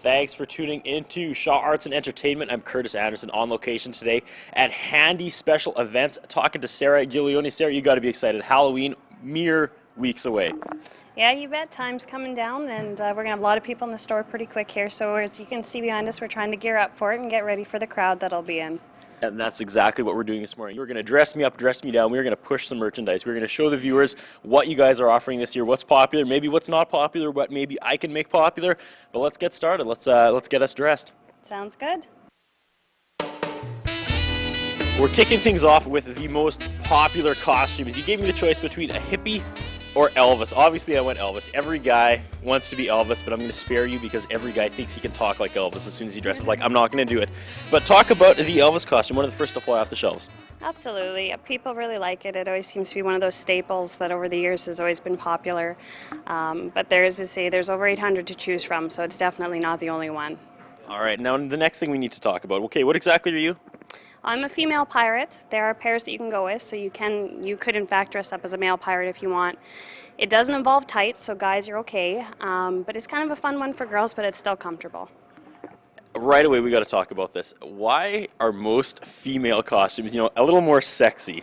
Thanks for tuning into Shaw Arts and Entertainment. I'm Curtis Anderson on location today at Handy Special Events, talking to Sara Giulioni. Sara, you got to be excited. Halloween, mere weeks away. Yeah, you bet. Time's coming down, and we're going to have a lot of people in the store pretty quick here. So as you can see behind us, we're trying to gear up for it and get ready for the crowd that'll be in. And that's exactly what we're doing this morning. We're going to dress me up, dress me down. We're going to push some merchandise. We're going to show the viewers what you guys are offering this year, what's popular, maybe what's not popular, what maybe I can make popular. But let's get started. Let's get us dressed. Sounds good. We're kicking things off with the most popular costumes. You gave me the choice between a hippie or Elvis. Obviously, I went Elvis. Every guy wants to be Elvis, but I'm going to spare you because every guy thinks he can talk like Elvis as soon as he dresses like. I'm not going to do it. But talk about the Elvis costume, one of the first to fly off the shelves. Absolutely. People really like it. It always seems to be one of those staples that over the years has always been popular. But there's over 800 to choose from, so it's definitely not the only one. All right, now the next thing we need to talk about. Okay, what exactly are you? I'm a female pirate. There are pairs that you can go with, so you could in fact dress up as a male pirate if you want. It doesn't involve tights, so guys, you're okay. But it's kind of a fun one for girls, but it's still comfortable. Right away, we got to talk about this. Why are most female costumes, a little more sexy?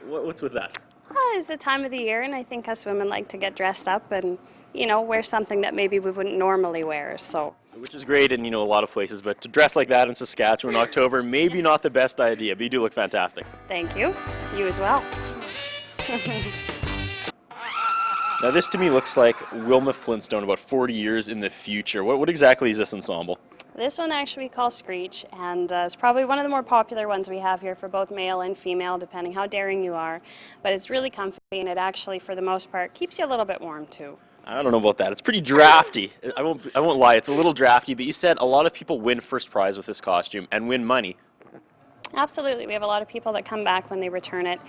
What's with that? Well, it's the time of the year, and I think us women like to get dressed up and, wear something that maybe we wouldn't normally wear, so. Which is great in, a lot of places, but to dress like that in Saskatchewan in October, maybe not the best idea, but you do look fantastic. Thank you. You as well. Now this to me looks like Wilma Flintstone about 40 years in the future. What exactly is this ensemble? This one actually we call Screech, and it's probably one of the more popular ones we have here for both male and female, depending how daring you are. But it's really comfy, and it actually, for the most part, keeps you a little bit warm too. I don't know about that. It's pretty drafty. I won't lie. It's a little drafty, but you said a lot of people win first prize with this costume and win money. Absolutely. We have a lot of people that come back when they return it,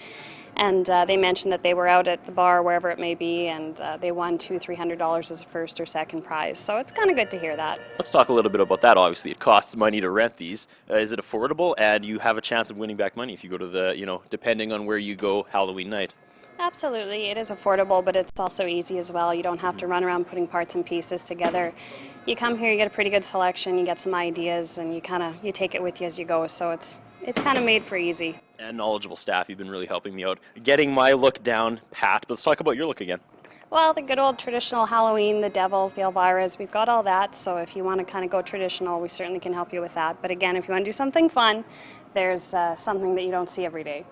and they mention that they were out at the bar, wherever it may be, and they won $200-300 as a first or second prize. So it's kind of good to hear that. Let's talk a little bit about that. Obviously, it costs money to rent these. Is it affordable? And you have a chance of winning back money if you go to the, depending on where you go Halloween night. Absolutely. It is affordable, but it's also easy as well. You don't have to run around putting parts and pieces together. You come here, you get a pretty good selection, you get some ideas, and you take it with you as you go. So it's kind of made for easy. And knowledgeable staff. You've been really helping me out. Getting my look down pat. But let's talk about your look again. Well, the good old traditional Halloween, the devils, the Elviras, we've got all that. So if you want to kind of go traditional, we certainly can help you with that. But again, if you want to do something fun, there's something that you don't see every day.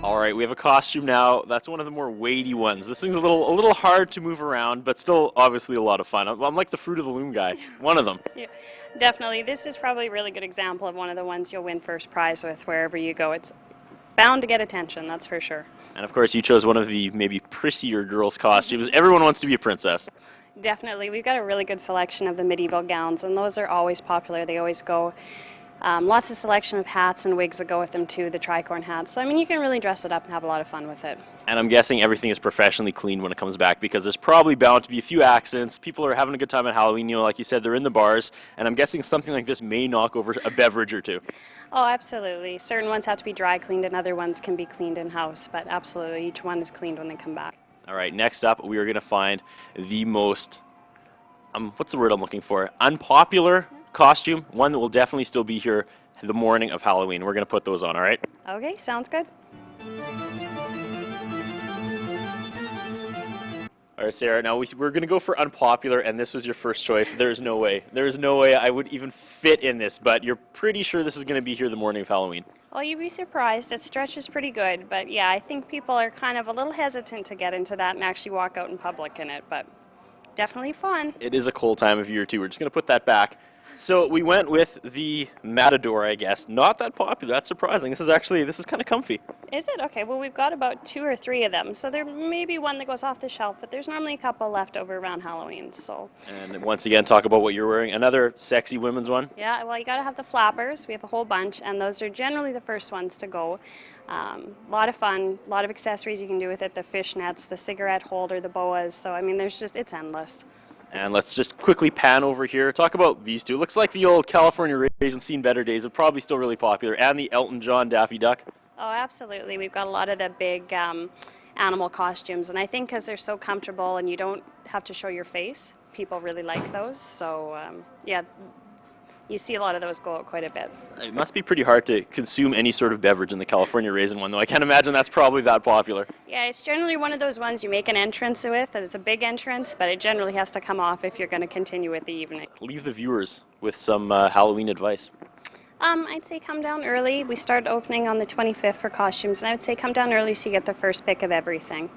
All right, we have a costume now. That's one of the more weighty ones. This thing's a little hard to move around, but still obviously a lot of fun. I'm like the Fruit of the Loom guy, one of them. Yeah, definitely. This is probably a really good example of one of the ones you'll win first prize with wherever you go. It's bound to get attention, that's for sure. And of course, you chose one of the maybe prissier girls' costumes. Everyone wants to be a princess. Definitely. We've got a really good selection of the medieval gowns, and those are always popular. They always go. Lots of selection of hats and wigs that go with them too, the tricorn hats. So, you can really dress it up and have a lot of fun with it. And I'm guessing everything is professionally cleaned when it comes back because there's probably bound to be a few accidents. People are having a good time at Halloween, like you said, they're in the bars. And I'm guessing something like this may knock over a beverage or two. Oh, absolutely. Certain ones have to be dry cleaned and other ones can be cleaned in-house. But absolutely, each one is cleaned when they come back. All right, next up, we are going to find the most, what's the word I'm looking for? Unpopular costume, one that will definitely still be here the morning of Halloween. We're going to put those on, all right? Okay, sounds good. All right, Sara, now we're going to go for unpopular, and this was your first choice. There's no way I would even fit in this, but you're pretty sure this is going to be here the morning of Halloween. Well, you'd be surprised. It stretches pretty good, but yeah, I think people are kind of a little hesitant to get into that and actually walk out in public in it, but definitely fun. It is a cold time of year, too. We're just going to put that back. So we went with the Matador, I guess. Not that popular. That's surprising. This is kind of comfy. Is it? Okay, well, we've got about 2 or 3 of them. So there may be one that goes off the shelf, but there's normally a couple left over around Halloween. So. And once again, talk about what you're wearing. Another sexy women's one. Yeah, well, you got to have the flappers. We have a whole bunch, and those are generally the first ones to go. A lot of fun, a lot of accessories you can do with it, the fishnets, the cigarette holder, the boas. So, it's endless. And let's just quickly pan over here. Talk about these two. Looks like the old California Raisin Seen Better days are probably still really popular. And the Elton John Daffy Duck. Oh, absolutely. We've got a lot of the big animal costumes, and I think because they're so comfortable and you don't have to show your face, people really like those. So, yeah, you see a lot of those go out quite a bit. It must be pretty hard to consume any sort of beverage in the California Raisin one, though. I can't imagine that's probably that popular. Yeah, it's generally one of those ones you make an entrance with, and it's a big entrance, but it generally has to come off if you're going to continue with the evening. Leave the viewers with some Halloween advice. I'd say come down early. We start opening on the 25th for costumes, and I would say come down early so you get the first pick of everything.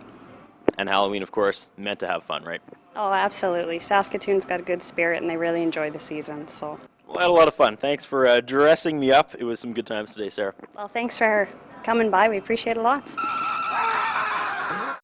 And Halloween, of course, meant to have fun, right? Oh, absolutely. Saskatoon's got a good spirit, and they really enjoy the season. So, Well, I had a lot of fun. Thanks for dressing me up. It was some good times today, Sarah. well, thanks for coming by. We appreciate it a lot.